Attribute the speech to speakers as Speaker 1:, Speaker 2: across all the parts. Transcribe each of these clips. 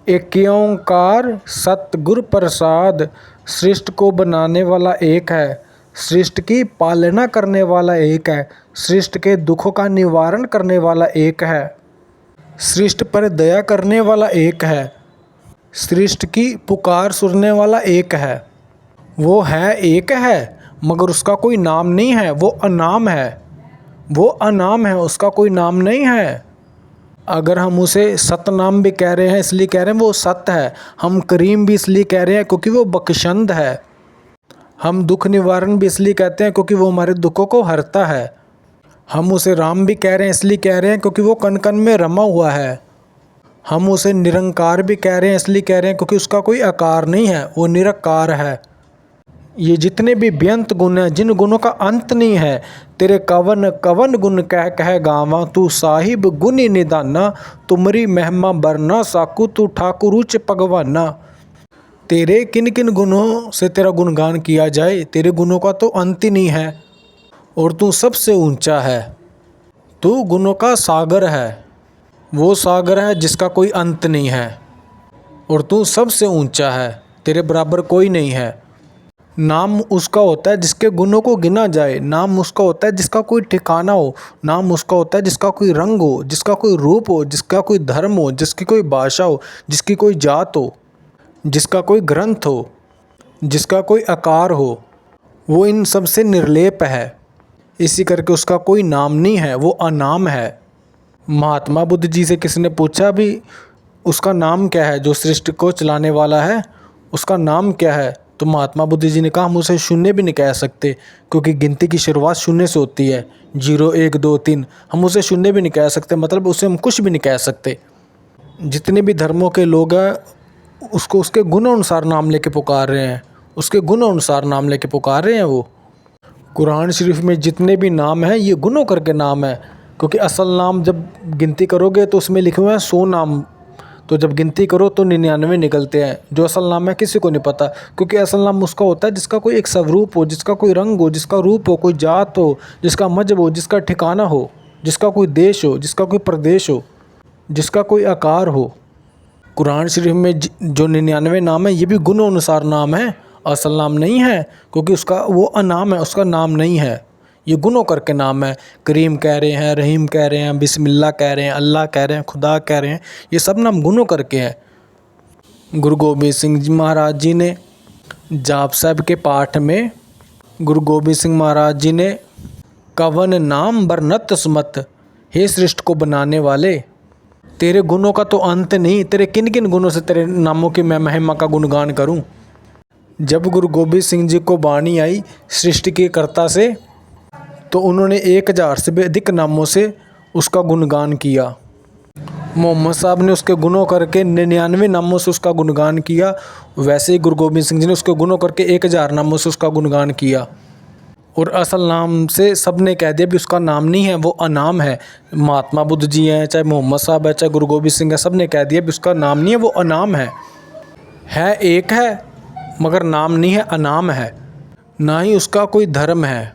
Speaker 1: एक ओंकार सतगुरु प्रसाद, सृष्टि को बनाने वाला एक है, सृष्टि की पालना करने वाला एक है, सृष्टि के दुखों का निवारण करने वाला एक है, सृष्टि पर दया करने वाला एक है, सृष्टि की पुकार सुनने वाला एक है। वो है एक है मगर उसका कोई नाम नहीं है, वो अनाम है। वो अनाम है, उसका कोई नाम नहीं है। अगर हम उसे सतनाम भी कह रहे हैं इसलिए कह रहे हैं वो सत्य है। हम करीम भी इसलिए कह रहे हैं क्योंकि वो बख्शंद है। हम दुख निवारण भी इसलिए कहते हैं क्योंकि वो हमारे दुखों को हरता है। हम उसे राम भी कह रहे हैं इसलिए कह रहे हैं क्योंकि वो कण कण में रमा हुआ है। हम उसे निरंकार भी कह रहे हैं इसलिए कह रहे हैं क्योंकि उसका कोई आकार नहीं है, वो निराकार है। ये जितने भी बेअंत गुण हैं, जिन गुणों का अंत नहीं है, तेरे कवन कवन गुण कह कह गावा, तू साहिब गुणी निदाना, तुमरी महिमा बरना साकू, तू ठाकुर उच्च भगवाना। तेरे किन किन गुणों से तेरा गुणगान किया जाए, तेरे गुणों का तो अंत ही नहीं है और तू सबसे ऊंचा है। तू गुणों का सागर है, वो सागर है जिसका कोई अंत नहीं है और तू सबसे ऊंचा है, तेरे बराबर कोई नहीं है। नाम उसका होता है जिसके गुणों को गिना जाए, नाम उसका होता है जिसका कोई ठिकाना हो, नाम उसका होता है जिसका कोई रंग हो, जिसका कोई रूप हो, जिसका कोई धर्म हो, जिसकी कोई भाषा हो, जिसकी कोई जात हो, जिसका कोई ग्रंथ हो, जिसका कोई आकार हो। वो इन सब से निर्लेप है, इसी करके उसका कोई नाम नहीं है, वो अनाम है। महात्मा बुद्ध जी से किसी ने पूछा भी उसका नाम क्या है, जो सृष्टि को चलाने वाला है उसका नाम क्या है, तो महात्मा बुद्ध जी ने कहा हम उसे शून्य भी नहीं कह सकते क्योंकि गिनती की शुरुआत शून्य से होती है, 0 1 2 3। हम उसे शून्य भी नहीं कह सकते, मतलब उसे हम कुछ भी नहीं कह सकते। जितने भी धर्मों के लोग हैं उसको उसके गुण अनुसार नाम लेके पुकार रहे हैं, उसके गुण अनुसार नाम लेके पुकार रहे हैं। वो कुरान शरीफ में जितने भी नाम हैं ये गुणों करके नाम है, क्योंकि असल नाम जब गिनती करोगे तो उसमें लिखे हुए हैं 100 नाम, तो जब गिनती करो तो 99 निकलते हैं। जो असल नाम है किसी को नहीं पता, क्योंकि असल नाम उसका होता है जिसका कोई एक स्वरूप हो, जिसका कोई रंग हो, जिसका रूप हो, कोई जात हो, जिसका मजहब हो, जिसका ठिकाना हो, जिसका कोई देश हो, जिसका कोई प्रदेश हो, जिसका कोई आकार हो। कुरान शरीफ में जो 99 नाम है ये भी गुण अनुसार नाम है, असल नाम नहीं है, क्योंकि उसका वो अनाम है, उसका नाम नहीं है। ये गुणों करके नाम है। करीम कह रहे हैं, रहीम कह रहे हैं, बिस्मिल्लाह कह रहे हैं, अल्लाह कह रहे हैं, खुदा कह रहे हैं, ये सब नाम गुणों करके हैं। गुरु गोबिंद सिंह जी महाराज जी ने जाप साहब के पाठ में गुरु गोबिंद सिंह महाराज जी ने कवन नाम बरनत सुमत, हे सृष्टि को बनाने वाले तेरे गुणों का तो अंत नहीं, तेरे किन किन गुणों से तेरे नामों की मैं महिमा का गुणगान करूं। जब गुरु गोबिंद सिंह जी को वाणी आई सृष्टि के कर्ता से तो उन्होंने 1000 से भी अधिक नामों से उसका गुणगान किया। मोहम्मद साहब ने उसके गुणों करके 99 नामों से उसका गुणगान किया, वैसे ही गुरु गोबिंद सिंह जी ने उसके गुणों करके 1000 नामों से उसका गुणगान किया। और असल नाम से सब ने कह दिया भी उसका नाम नहीं है, वो अनाम है। महात्मा बुद्ध जी हैं, चाहे मोहम्मद साहब है, चाहे गुरु गोबिंद सिंह है, सब ने कह दिया भी उसका नाम नहीं है, वो अनाम है एक है मगर नाम नहीं है, अनाम है। ना ही उसका कोई धर्म है,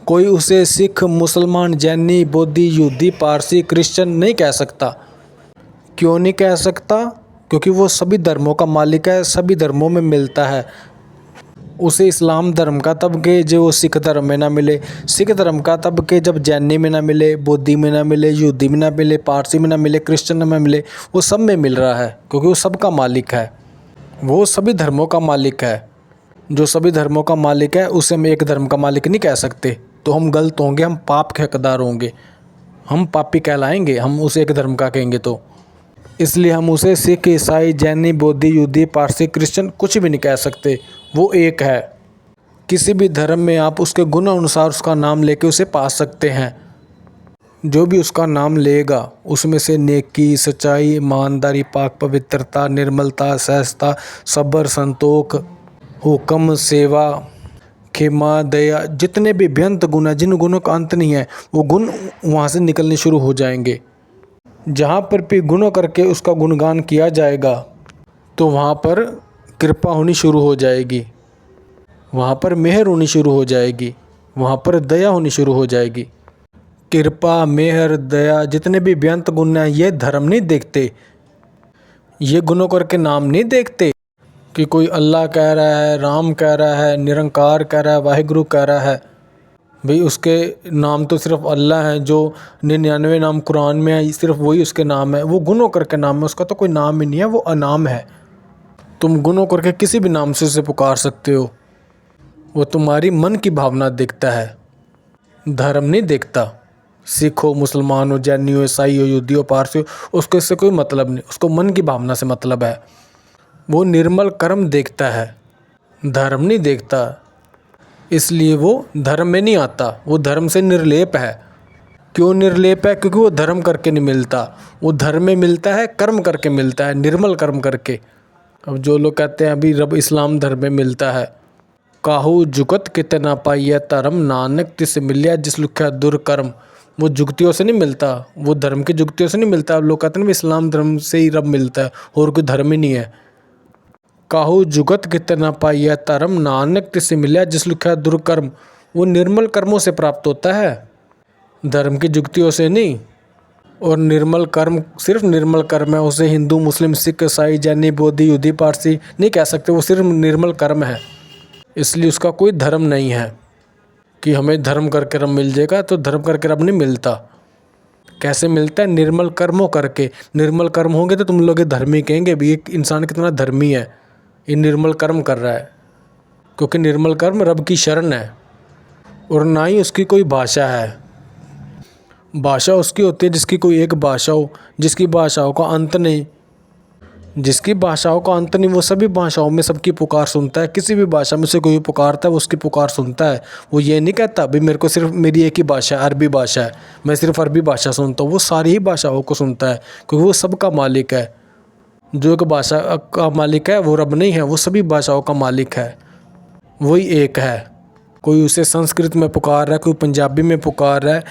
Speaker 1: कोई उसे सिख, मुसलमान, जैनी, बौद्धी, यहूदी, पारसी, क्रिश्चियन नहीं कह सकता। क्यों नहीं कह सकता? क्योंकि वो सभी धर्मों का मालिक है, सभी धर्मों में मिलता है। उसे इस्लाम धर्म का तब के जो वो सिख धर्म में ना मिले, सिख धर्म का तब के जब जैनी में ना मिले, बौद्धि में ना मिले, यहूदी में ना मिले, पारसी में ना मिले, क्रिश्चियन में मिले, वो सब में मिल रहा है क्योंकि वो सबका मालिक है। वो सभी धर्मों का मालिक है। जो सभी धर्मों का मालिक है उसे हम एक धर्म का मालिक नहीं कह सकते, तो हम गलत होंगे, हम पाप के हकदार होंगे, हम पापी कहलाएंगे हम उसे एक धर्म का कहेंगे तो। इसलिए हम उसे सिख, ईसाई, जैनी, बौद्धि, यहूदी, पारसी, क्रिश्चियन कुछ भी नहीं कह सकते, वो एक है। किसी भी धर्म में आप उसके गुण अनुसार उसका नाम लेके उसे पा सकते हैं। जो भी उसका नाम लेगा उसमें से नेकी, सच्चाई, ईमानदारी, पाक पवित्रता, निर्मलता, सहजता, सब्र, संतोख, हुक्म, सेवा, क्षमा, दया, जितने भी बेअंत गुण हैं, जिन गुणों का अंत नहीं है, वो गुण वहाँ से निकलने शुरू हो जाएंगे। जहाँ पर भी गुणों करके उसका गुणगान किया जाएगा तो वहाँ पर कृपा होनी शुरू हो जाएगी, वहाँ पर मेहर होनी शुरू हो जाएगी, वहाँ पर दया होनी शुरू हो जाएगी। कृपा, मेहर, दया, जितने भी बेअंत गुण हैं ये धर्म नहीं देखते, ये गुणों करके नाम नहीं देखते कि कोई अल्लाह कह रहा है, राम कह रहा है, निरंकार कह रहा है, वाहिगुरु कह रहा है। भाई उसके नाम तो सिर्फ अल्लाह है, जो 99 नाम कुरान में है सिर्फ वही उसके नाम है। वो गुणों करके नाम है, उसका तो कोई नाम ही नहीं है, वो अनाम है। तुम गुणों करके किसी भी नाम से उसे पुकार सकते हो। वो तुम्हारी मन की भावना देखता है, धर्म नहीं देखता। सिख हो, मुसलमान हो, जैनी हो, ईसाई हो, यहूदी हो, पारसी हो, उसको इससे कोई मतलब नहीं, उसको मन की भावना से मतलब है। वो निर्मल कर्म देखता है, धर्म नहीं देखता। इसलिए वो धर्म में नहीं आता, वो धर्म से निर्लेप है। क्यों निर्लेप है? क्योंकि वो धर्म करके नहीं मिलता, वो धर्म में मिलता है, कर्म करके मिलता है, निर्मल कर्म करके। अब जो लोग कहते हैं अभी रब इस्लाम धर्म में मिलता है, काहू जुगत किते ना पाइए धर्म, नानक तिस मिलिया जिस लिखा दुर्कर्म। वो जुगतियों से नहीं मिलता, वो धर्म की जुगतियों से नहीं मिलता। अब लोग कहते हैं इस्लाम धर्म से ही रब मिलता है और कोई धर्म ही नहीं है। काहू जुगत किते ना पाइए धर्म, नानक तिस मिलिया जिस लिखा दुर्कर्म। वो निर्मल कर्मों से प्राप्त होता है, धर्म की जुगतियों से नहीं। और निर्मल कर्म सिर्फ निर्मल कर्म है, उसे हिंदू, मुस्लिम, सिख, ईसाई, जैनी, बौद्ध, यहूदी, पारसी नहीं कह सकते। वो सिर्फ निर्मल कर्म है, इसलिए उसका कोई धर्म नहीं है कि हमें धर्म करके रब मिल जाएगा। तो धर्म करके रब नहीं मिलता। कैसे मिलता है? निर्मल कर्मों करके। निर्मल कर्म होंगे तो तुम लोग धर्मी कहेंगे भी, एक इंसान कितना धर्मी है, ये निर्मल कर्म कर रहा है। क्योंकि निर्मल कर्म रब की शरण है और ना ही उसकी कोई भाषा है। भाषा उसकी होती है जिसकी कोई एक भाषा हो, जिसकी भाषाओं का अंत नहीं। जिसकी भाषाओं का अंत नहीं, वो सभी भाषाओं में सबकी पुकार सुनता है। किसी भी भाषा में से कोई पुकारता है, वो उसकी पुकार सुनता है। वो ये नहीं कहता भाई मेरे को सिर्फ मेरी एक ही भाषा अरबी भाषा है, मैं सिर्फ अरबी भाषा सुनता हूँ। वो सारी ही भाषाओं को सुनता है, क्योंकि वो सबका मालिक है। जो एक भाषा का मालिक है वो रब नहीं है, वो सभी भाषाओं का मालिक है, वही एक है। कोई उसे संस्कृत में पुकार रहा है, कोई पंजाबी में पुकार रहा है,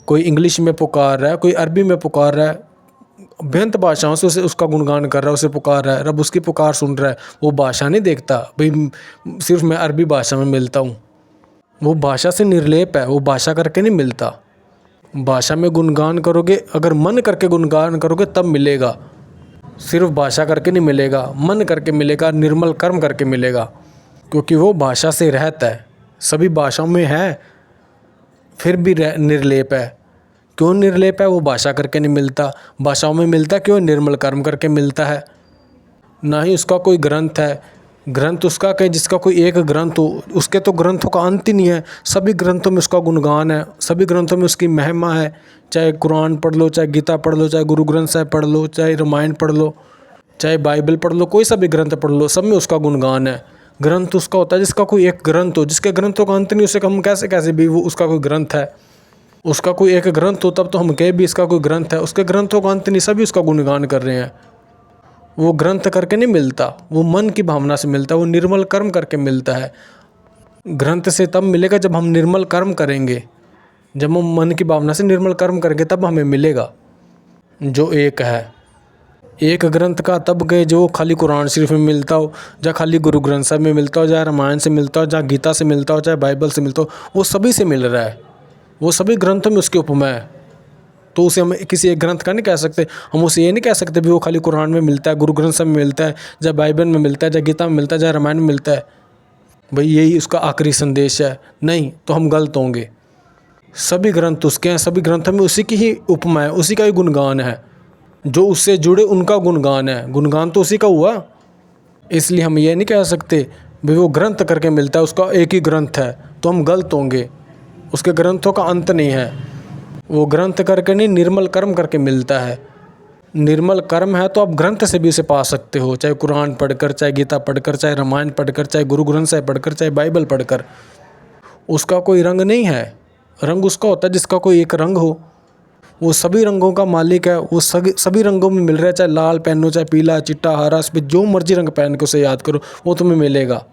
Speaker 1: कोई इंग्लिश में पुकार रहा है, कोई अरबी में पुकार रहा है, बेअंत भाषाओं से उसे उसका गुणगान कर रहा है, उसे पुकार रहा है। रब उसकी पुकार सुन रहा है। वो भाषा नहीं देखता भाई सिर्फ मैं अरबी भाषा में मिलता हूँ। वो भाषा से निर्लेप है, वो भाषा करके नहीं मिलता। भाषा में गुणगान करोगे, अगर मन करके गुणगान करोगे तब मिलेगा। सिर्फ भाषा करके नहीं मिलेगा, मन करके मिलेगा, निर्मल कर्म करके मिलेगा। क्योंकि वो भाषा से रहता है, सभी भाषाओं में है, फिर भी निर्लेप है। क्यों निर्लेप है? वो भाषा करके नहीं मिलता। भाषाओं में मिलता क्यों? निर्मल कर्म करके मिलता है। ना ही उसका कोई ग्रंथ है। ग्रंथ उसका कहीं जिसका कोई एक ग्रंथ हो, उसके तो ग्रंथों का अंत ही नहीं है। सभी ग्रंथों में उसका गुणगान है, सभी ग्रंथों में उसकी महिमा है। चाहे कुरान पढ़ लो, चाहे गीता पढ़ लो, चाहे गुरु ग्रंथ साहिब पढ़ लो, चाहे रामायण पढ़ लो, चाहे बाइबल पढ़ लो, कोई सा भी ग्रंथ पढ़ लो, सब में उसका गुणगान है। ग्रंथ उसका होता है जिसका कोई एक ग्रंथ हो, जिसके ग्रंथों का अंत नहीं, उसे हम कैसे भी वो उसका कोई ग्रंथ है। उसका कोई एक ग्रंथ हो तब तो हम कहे भी इसका कोई ग्रंथ है। उसके ग्रंथों का अंत नहीं, सभी उसका गुणगान कर रहे हैं। वो ग्रंथ करके नहीं मिलता, वो मन की भावना से मिलता है, वो निर्मल कर्म करके मिलता है। ग्रंथ से तब मिलेगा जब हम निर्मल कर्म करेंगे, जब हम मन की भावना से निर्मल कर्म करेंगे तब हमें मिलेगा जो एक है। एक ग्रंथ का तब गए जो खाली कुरान शरीफ में मिलता हो, या खाली गुरु ग्रंथ साहब में मिलता हो, चाहे रामायण से मिलता हो, चाहे गीता से मिलता हो, चाहे बाइबल से मिलता हो, वो सभी से मिल रहा है। वो सभी ग्रंथों में उसकी उपमा है। तो उसे हम किसी एक ग्रंथ का नहीं कह सकते। हम उसे ये नहीं कह सकते भी वो खाली कुरान में मिलता है, गुरु ग्रंथ साहब में मिलता है, चाहे बाइबल में मिलता है, चाहे गीता में मिलता है, चाहे रामायण में मिलता है, भाई यही उसका आखिरी संदेश है। नहीं, तो हम गलत होंगे। सभी ग्रंथ उसके हैं, सभी ग्रंथों में उसी की ही उपमा है, उसी का ही गुणगान है। जो उससे जुड़े उनका गुणगान है, गुणगान तो उसी का हुआ। इसलिए हम ये नहीं कह सकते भाई वो ग्रंथ करके मिलता है, उसका एक ही ग्रंथ है, तो हम गलत होंगे। उसके ग्रंथों का अंत नहीं है। वो ग्रंथ करके नहीं, निर्मल कर्म करके मिलता है। निर्मल कर्म है तो आप ग्रंथ से भी उसे पा सकते हो, चाहे कुरान पढ़कर, चाहे गीता पढ़कर, चाहे रामायण पढ़कर, चाहे गुरु ग्रंथ साहिब पढ़कर, चाहे बाइबल पढ़कर। उसका कोई रंग नहीं है। रंग उसका होता है जिसका कोई एक रंग हो। वो सभी रंगों का मालिक है, वो सभी रंगों में मिल रहा है। चाहे लाल पहनो, चाहे पीला, चिट्टा, हरा, इस पर जो मर्जी रंग पहन के उसे याद करो, वो तुम्हें मिलेगा।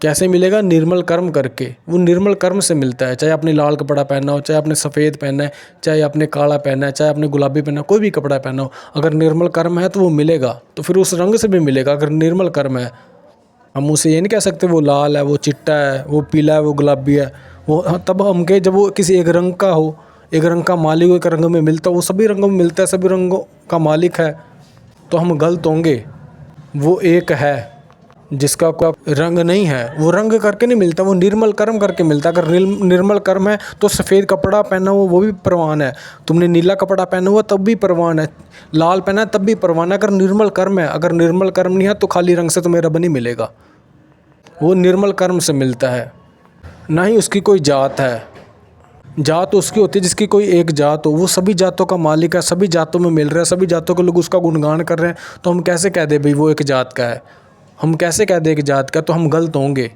Speaker 1: कैसे मिलेगा? निर्मल कर्म करके। वो निर्मल कर्म से मिलता है। चाहे आपने लाल कपड़ा पहना हो, चाहे आपने सफ़ेद पहना है, चाहे आपने काला पहना है, चाहे आपने गुलाबी पहना है, कोई भी कपड़ा पहना हो, अगर निर्मल कर्म है तो वो मिलेगा। तो फिर उस रंग से भी मिलेगा अगर निर्मल कर्म है। हम उसे ये नहीं कह सकते वो लाल है, वो चिट्टा है, वो पीला है, वो गुलाबी है। वो तब हम कहे जब वो किसी एक रंग का हो, एक रंग का मालिक हो, एक रंग में मिलता हो। वो सभी रंगों में मिलता है, सभी रंगों का मालिक है। तो हम गलत होंगे। वो एक है जिसका कोई रंग नहीं है, वो रंग करके नहीं मिलता, वो निर्मल कर्म करके मिलता। अगर निर्मल कर्म है तो सफ़ेद कपड़ा पहना हुआ वो भी परवान है, तुमने नीला कपड़ा पहना हुआ तब भी परवान है, लाल पहना है तब भी परवान है, अगर निर्मल कर्म है। अगर निर्मल कर्म नहीं है तो खाली रंग से तुम्हें रब नहीं मिलेगा, वो निर्मल कर्म से मिलता है। ना ही उसकी कोई जात है, जात उसकी होती है जिसकी कोई एक जात हो, वो सभी जातों का मालिक है, सभी जातों में मिल रहा है, सभी जातों के लोग उसका गुणगान कर रहे हैं, तो हम कैसे कह दे भाई वो एक जात का है, हम कैसे कह दें कि जात का, तो हम गलत होंगे।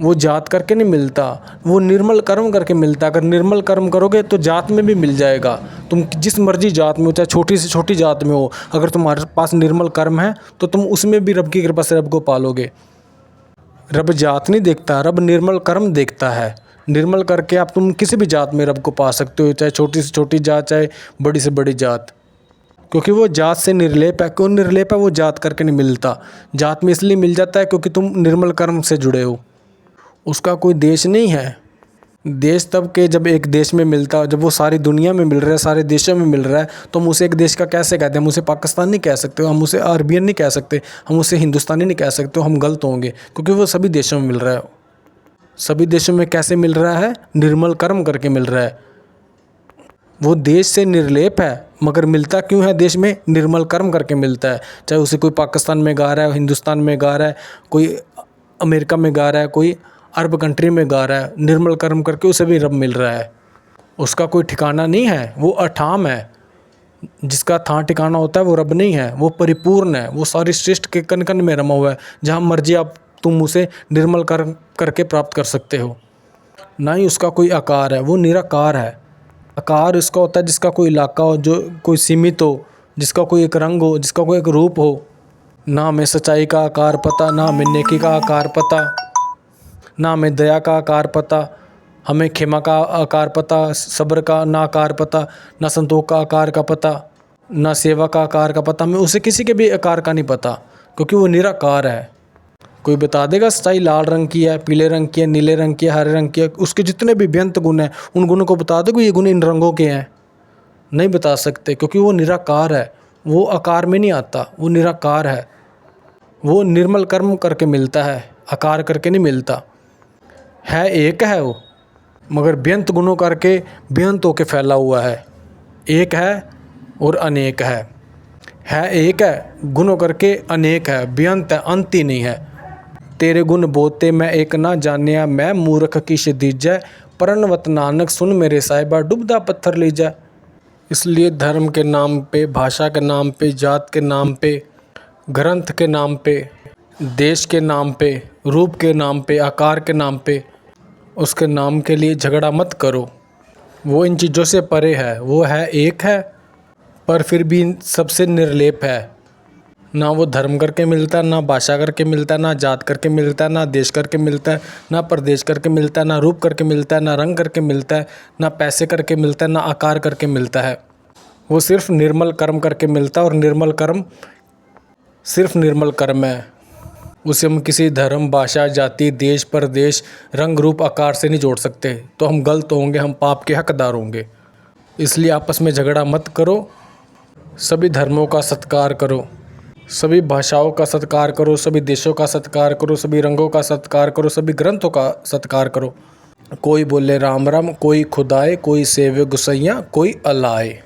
Speaker 1: वो जात करके नहीं मिलता, वो निर्मल कर्म करके मिलता। अगर निर्मल कर्म करोगे तो जात में भी मिल जाएगा, तुम जिस मर्जी जात में हो, चाहे छोटी से छोटी जात में हो, अगर तुम्हारे पास निर्मल कर्म है तो तुम उसमें भी रब की कृपा से रब को पालोगे। रब जात नहीं देखता, रब निर्मल कर्म देखता है। निर्मल करके आप तुम किसी भी जात में रब को पा सकते हो, चाहे छोटी से छोटी जात, चाहे बड़ी से बड़ी जात, क्योंकि वो जात से निर्लेप है। क्यों निर्लेप है? वो जात करके नहीं मिलता, जात में इसलिए मिल जाता है क्योंकि तुम निर्मल कर्म से जुड़े हो। उसका कोई देश नहीं है, देश तब के जब एक देश में मिलता, जब वो सारी दुनिया में मिल रहा है, सारे देशों में मिल रहा है, तो हम उसे एक देश का कैसे कहते हैं? हम उसे पाकिस्तान नहीं कह सकते, हम उसे अरबियन नहीं कह सकते, हम उसे हिंदुस्तानी नहीं कह सकते, हम गलत होंगे, क्योंकि वो सभी देशों में मिल रहा है। सभी देशों में कैसे मिल रहा है? निर्मल कर्म करके मिल रहा है। वो देश से निर्लेप है, मगर मिलता क्यों है देश में? निर्मल कर्म करके मिलता है। चाहे उसे कोई पाकिस्तान में गा रहा है, हिंदुस्तान में गा रहा है, कोई अमेरिका में गा रहा है, कोई अरब कंट्री में गा रहा है, निर्मल कर्म करके उसे भी रब मिल रहा है। उसका कोई ठिकाना नहीं है, वो अठाम है। जिसका था ठिकाना होता है वो रब नहीं है, वो परिपूर्ण है, वो सारी सृष्टि के कण कण में रमा हुआ है। जहाँ मर्जी आप तुम उसे निर्मल कर्म करके प्राप्त कर सकते हो। ना ही उसका कोई आकार है, वो निराकार है। आकार उसका होता है जिसका कोई इलाका हो, जो कोई सीमित हो, जिसका कोई एक रंग हो, जिसका कोई एक रूप हो। ना हमें सच्चाई का आकार पता, ना हमें नेकी का आकार पता, ना हमें दया का आकार पता, हमें क्षमा का आकार पता, सब्र का ना आकार पता, ना संतोष का आकार का पता, ना सेवा का आकार का पता। हमें उसे किसी के भी आकार का नहीं पता, क्योंकि वो निराकार है। कोई बता देगा सच्चाई लाल रंग की है, पीले रंग की है, नीले रंग की है, हरे रंग की है, उसके जितने भी व्यंत गुण हैं उन गुणों को बता दोगे ये गुण इन रंगों के हैं? नहीं बता सकते, क्योंकि वो निराकार है, वो आकार में नहीं आता, वो निराकार है। वो निर्मल कर्म करके मिलता है, आकार करके नहीं मिलता। है एक है वो, मगर व्यंत गुणों करके व्यंत होके फैला हुआ है। एक है और अनेक है एक है, गुणों करके अनेक है, व्यंत है, अंत ही नहीं है। तेरे गुण बोते मैं एक ना जानिया, मैं मूर्ख की दीजै, प्रणवत नानक सुन मेरे साहिबा, डूबदा पत्थर लीजै। इसलिए धर्म के नाम पे, भाषा के नाम पे, जात के नाम पे, ग्रंथ के नाम पे, देश के नाम पे, रूप के नाम पे, आकार के नाम पे, उसके नाम के लिए झगड़ा मत करो। वो इन चीज़ों से परे है, वो है एक है, पर फिर भी सबसे निर्लेप है। ना वो धर्म करके मिलता है, ना भाषा करके मिलता है, ना जात करके मिलता है, ना देश करके मिलता है, ना प्रदेश करके मिलता है, ना रूप करके मिलता है, ना रंग करके मिलता है, ना पैसे करके मिलता है, ना आकार करके मिलता है। वो सिर्फ निर्मल कर्म करके मिलता है, और निर्मल कर्म सिर्फ निर्मल कर्म है। उसे हम किसी धर्म, भाषा, जाति, देश, प्रदेश, रंग, रूप, आकार से नहीं जोड़ सकते, तो हम गलत होंगे, हम पाप के हकदार होंगे। इसलिए आपस में झगड़ा मत करो, सभी धर्मों का सत्कार करो, सभी भाषाओं का सत्कार करो, सभी देशों का सत्कार करो, सभी रंगों का सत्कार करो, सभी ग्रंथों का सत्कार करो। कोई बोले राम राम, कोई खुदाए, कोई सेवे गुसैया, कोई अलाए।